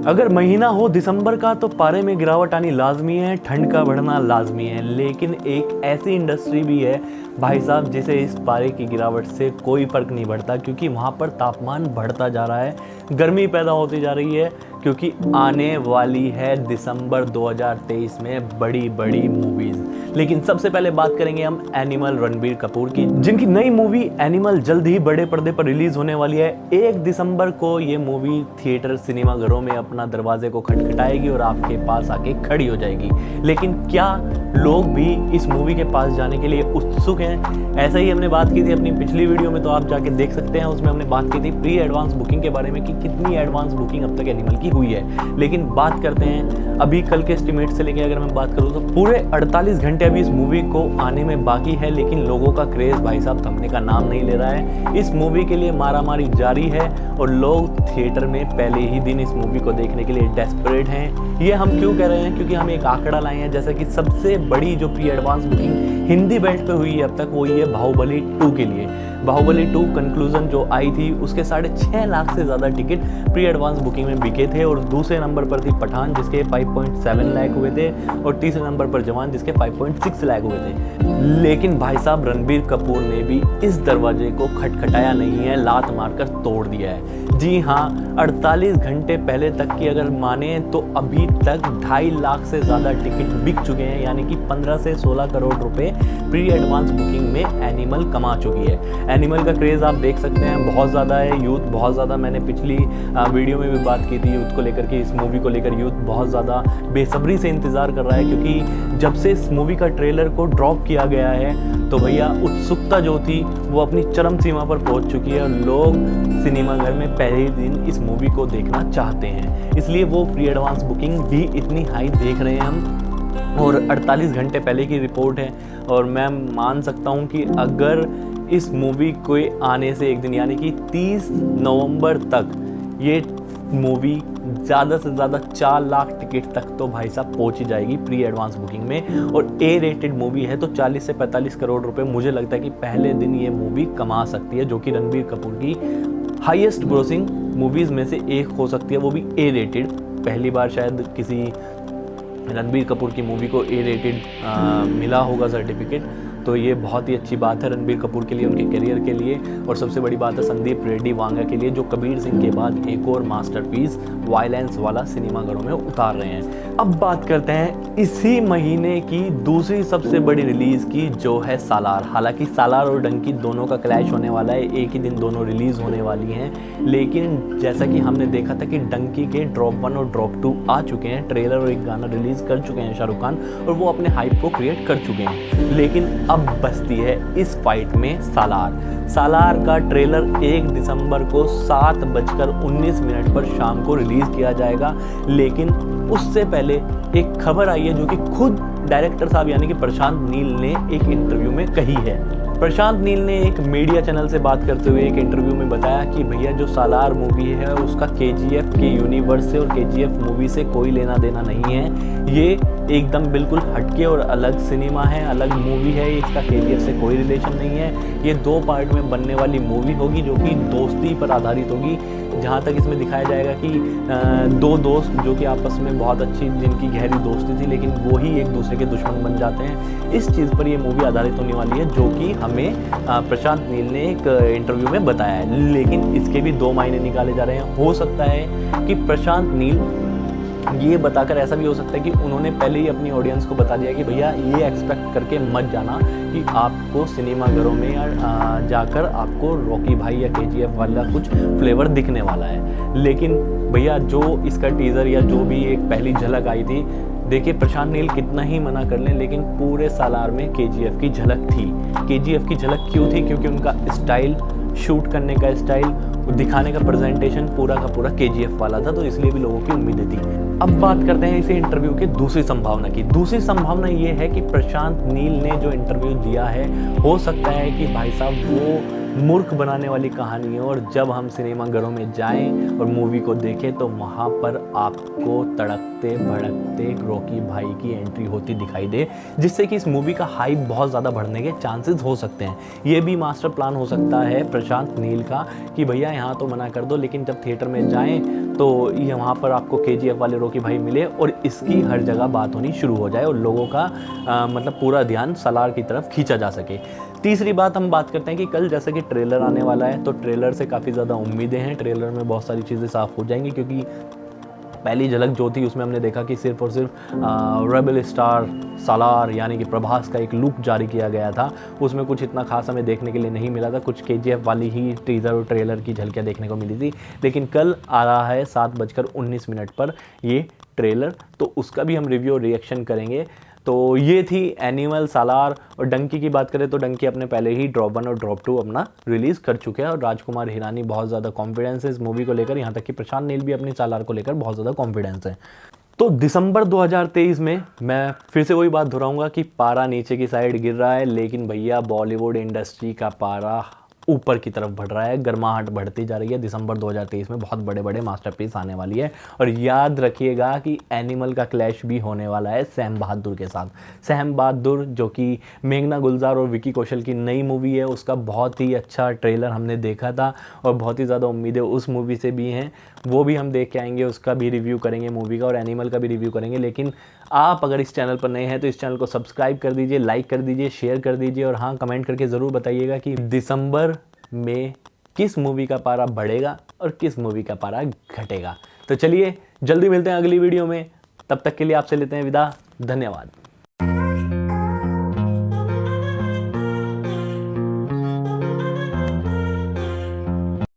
अगर महीना हो दिसंबर का तो पारे में गिरावट आनी लाजमी है, ठंड का बढ़ना लाजमी है। लेकिन एक ऐसी इंडस्ट्री भी है भाई साहब जिसे इस पारे की गिरावट से कोई फ़र्क नहीं पड़ता, क्योंकि वहाँ पर तापमान बढ़ता जा रहा है, गर्मी पैदा होती जा रही है, क्योंकि आने वाली है दिसंबर 2023 में बड़ी बड़ी मूवीज़। लेकिन सबसे पहले बात करेंगे हम एनिमल रणबीर कपूर की, जिनकी नई मूवी एनिमल जल्द ही बड़े पर्दे पर रिलीज़ होने वाली है। 1 दिसंबर को ये मूवी थिएटर सिनेमाघरों में अपना दरवाजे को खटखटाएगी और आपके पास आके खड़ी हो जाएगी। लेकिन क्या लोग भी इस मूवी के पास जाने के लिए उत्सुक हैं? ऐसा ही हमने बात की थी अपनी पिछली वीडियो में, तो आप जाके देख सकते हैं। उसमें हमने बात की थी प्री एडवांस बुकिंग के बारे में कि कितनी एडवांस बुकिंग अब तक एनिमल की हुई है। लेकिन बात करते हैं अभी कल के एस्टिमेट से लेके अगर मैं बात करूँ तो पूरे 48 घंटे अभी इस मूवी को आने में बाकी है। लेकिन लोगों का क्रेज़ भाई साहब थमने का नाम नहीं ले रहा है। इस मूवी के लिए मारामारी जारी है और लोग थिएटर में पहले ही दिन इस मूवी को देखने के लिए डेस्परेट हैं। ये हम क्यों कह रहे हैं? क्योंकि हम एक आंकड़ा लाए हैं, जैसा कि सबसे बड़ी जो pre advance booking Hindi belt पे हुई है अब तक, वो ये बाहुबली 2 के लिए। बाहुबली 2 कंक्लूजन जो आई थी उसके 6.5 लाख से ज़्यादा टिकट प्री एडवांस बुकिंग में बिके थे। और दूसरे नंबर पर थी पठान जिसके 5.7 लाख हुए थे, और तीसरे नंबर पर जवान जिसके 5.6 लाख हुए थे। लेकिन भाई साहब रणबीर कपूर ने भी इस दरवाजे को खटखटाया नहीं है, लात मारकर तोड़ दिया है। जी हाँ, 48 घंटे पहले तक की अगर माने तो अभी तक 2.5 लाख से ज़्यादा टिकट बिक चुके हैं, यानी कि 15 से 16 करोड़ रुपए प्री एडवांस बुकिंग में एनिमल कमा चुकी है। एनिमल का क्रेज़ आप देख सकते हैं बहुत ज़्यादा है, यूथ बहुत ज़्यादा, मैंने पिछली वीडियो में भी बात की थी यूथ को लेकर के, इस मूवी को लेकर यूथ बहुत ज़्यादा बेसब्री से इंतज़ार कर रहा है। क्योंकि जब से इस मूवी का ट्रेलर को ड्रॉप किया गया है तो भैया उत्सुकता जो थी वो अपनी चरम सीमा पर पहुंच चुकी है और लोग सिनेमाघर में पहले ही दिन इस मूवी को देखना चाहते हैं। इसलिए वो प्री एडवांस बुकिंग भी इतनी हाई देख रहे हैं हम, और 48 घंटे पहले की रिपोर्ट है। और मैं मान सकता हूं कि अगर इस मूवी को आने से एक दिन यानी कि 30 नवंबर तक ये मूवी ज़्यादा से ज़्यादा 4 लाख टिकट तक तो भाई साहब पहुंच ही जाएगी प्री एडवांस बुकिंग में। और ए रेटेड मूवी है तो 40 से 45 करोड़ रुपए मुझे लगता है कि पहले दिन ये मूवी कमा सकती है, जो कि रणबीर कपूर की हाईएस्ट ग्रोसिंग मूवीज़ में से एक हो सकती है, वो भी ए रेटेड। पहली बार शायद किसी रणबीर कपूर की मूवी को ए रेटेड मिला होगा सर्टिफिकेट, तो ये बहुत ही अच्छी बात है रणबीर कपूर के लिए, उनके करियर के लिए। और सबसे बड़ी बात है संदीप रेड्डी वांगा के लिए, जो कबीर सिंह के बाद एक और मास्टरपीस वायलेंस वाला सिनेमाघरों में उतार रहे हैं। अब बात करते हैं इसी महीने की दूसरी सबसे बड़ी रिलीज़ की, जो है सालार। हालांकि सालार और डंकी दोनों का क्लैश होने वाला है, एक ही दिन दोनों रिलीज़ होने वाली हैं। लेकिन जैसा कि हमने देखा था कि डंकी के ड्रॉप 1 और ड्रॉप 2 आ चुके हैं, ट्रेलर और एक गाना रिलीज़ कर चुके हैं शाहरुख खान, और वो अपने हाइप को क्रिएट कर चुके हैं। लेकिन अब बसती है इस फाइट में सालार। सालार का ट्रेलर 1 दिसंबर को 7:19 पर शाम को रिलीज किया जाएगा। लेकिन उससे पहले एक खबर आई है जो कि खुद डायरेक्टर साहब यानी कि प्रशांत नील ने एक इंटरव्यू में कही है। प्रशांत नील ने एक मीडिया चैनल से बात करते हुए एक इंटरव्यू में बताया कि भैया जो सालार मूवी है उसका केजीएफ के यूनिवर्स से और केजीएफ मूवी से कोई लेना देना नहीं है। ये एकदम बिल्कुल हटके और अलग सिनेमा है, अलग मूवी है, इसका केजीएफ से कोई रिलेशन नहीं है। ये 2 पार्ट में बनने वाली मूवी होगी जो कि दोस्ती पर आधारित होगी। जहाँ तक इसमें दिखाया जाएगा कि 2 दोस्त जो कि आपस में बहुत अच्छी जिनकी गहरी दोस्ती थी, लेकिन वो ही एक दूसरे के दुश्मन बन जाते हैं। इस चीज़ पर ये मूवी आधारित होने वाली है, जो कि हमें प्रशांत नील ने एक इंटरव्यू में बताया है। लेकिन इसके भी 2 मायने निकाले जा रहे हैं। हो सकता है कि प्रशांत नील ये बताकर, ऐसा भी हो सकता है कि उन्होंने पहले ही अपनी ऑडियंस को बता दिया कि भैया ये एक्सपेक्ट करके मत जाना कि आपको सिनेमाघरों में जाकर आपको रॉकी भाई या केजीएफ वाला कुछ फ्लेवर दिखने वाला है। लेकिन भैया जो इसका टीज़र या जो भी एक पहली झलक आई थी, देखिए प्रशांत नील कितना ही मना कर लें लेकिन पूरे सालार में केजीएफ की झलक थी। केजीएफ की झलक क्यों थी? क्योंकि उनका स्टाइल, शूट करने का स्टाइल, दिखाने का प्रेजेंटेशन पूरा का पूरा केजीएफ वाला था, तो इसलिए भी लोगों की उम्मीदें थी। अब बात करते हैं इसी इंटरव्यू की दूसरी संभावना की। दूसरी संभावना ये है कि प्रशांत नील ने जो इंटरव्यू दिया है, हो सकता है कि भाई साहब वो मूर्ख बनाने वाली कहानी है, और जब हम सिनेमाघरों में जाएं और मूवी को देखें तो वहाँ पर आपको तड़कते भड़कते रॉकी भाई की एंट्री होती दिखाई दे, जिससे कि इस मूवी का हाइप बहुत ज़्यादा बढ़ने के चांसेस हो सकते हैं। ये भी मास्टर प्लान हो सकता है प्रशांत नील का कि भैया है यहाँ तो मना कर दो, लेकिन जब थिएटर में जाएं तो ये वहाँ पर आपको KGF वाले रॉकी भाई मिले और इसकी हर जगह बात होनी शुरू हो जाए और लोगों का मतलब पूरा ध्यान सालार की तरफ खींचा जा सके। तीसरी बात हम बात करते हैं कि कल जैसे कि ट्रेलर आने वाला है, तो ट्रेलर से काफ़ी ज़्यादा उम्मीदें हैं। ट्रेलर में बहुत सारी चीज़ें साफ़ हो जाएंगी, क्योंकि पहली झलक जो थी उसमें हमने देखा कि सिर्फ और सिर्फ रेबल स्टार सालार यानी कि प्रभास का एक लुक जारी किया गया था। उसमें कुछ इतना खास हमें देखने के लिए नहीं मिला था, कुछ KGF वाली ही टीज़र और ट्रेलर की झलकियाँ देखने को मिली थी। लेकिन कल आ रहा है 7:19 पर ये ट्रेलर, तो उसका भी हम रिव्यू और रिएक्शन करेंगे। तो ये थी एनिमल, सालार। और डंकी की बात करें तो डंकी अपने पहले ही ड्रॉप 1 और ड्रॉप 2 अपना रिलीज़ कर चुके हैं और राजकुमार हिरानी बहुत ज़्यादा कॉन्फिडेंस है इस मूवी को लेकर, यहाँ तक कि प्रशांत नील भी अपनी सालार को लेकर बहुत ज़्यादा कॉन्फिडेंस है। तो दिसंबर 2023 में मैं फिर से वही बात दोहराऊंगा कि पारा नीचे की साइड गिर रहा है, लेकिन भैया बॉलीवुड इंडस्ट्री का पारा ऊपर की तरफ बढ़ रहा है, गर्माहट बढ़ती जा रही है। दिसंबर 2023 में बहुत बड़े बड़े मास्टरपीस आने वाली है और याद रखिएगा कि एनिमल का क्लैश भी होने वाला है सैम बहादुर के साथ। सैम बहादुर जो कि मेघना गुलजार और विकी कौशल की नई मूवी है, उसका बहुत ही अच्छा ट्रेलर हमने देखा था और बहुत ही ज़्यादा उम्मीदें उस मूवी से भी हैं, वो भी हम देख के आएंगे, उसका भी रिव्यू करेंगे मूवी का और एनिमल का भी रिव्यू करेंगे। लेकिन आप अगर इस चैनल पर नए हैं तो इस चैनल को सब्सक्राइब कर दीजिए, लाइक कर दीजिए, शेयर कर दीजिए और हाँ, कमेंट करके ज़रूर बताइएगा कि दिसंबर में किस मूवी का पारा बढ़ेगा और किस मूवी का पारा घटेगा। तो चलिए जल्दी मिलते हैं अगली वीडियो में, तब तक के लिए आपसे लेते हैं विदा। धन्यवाद।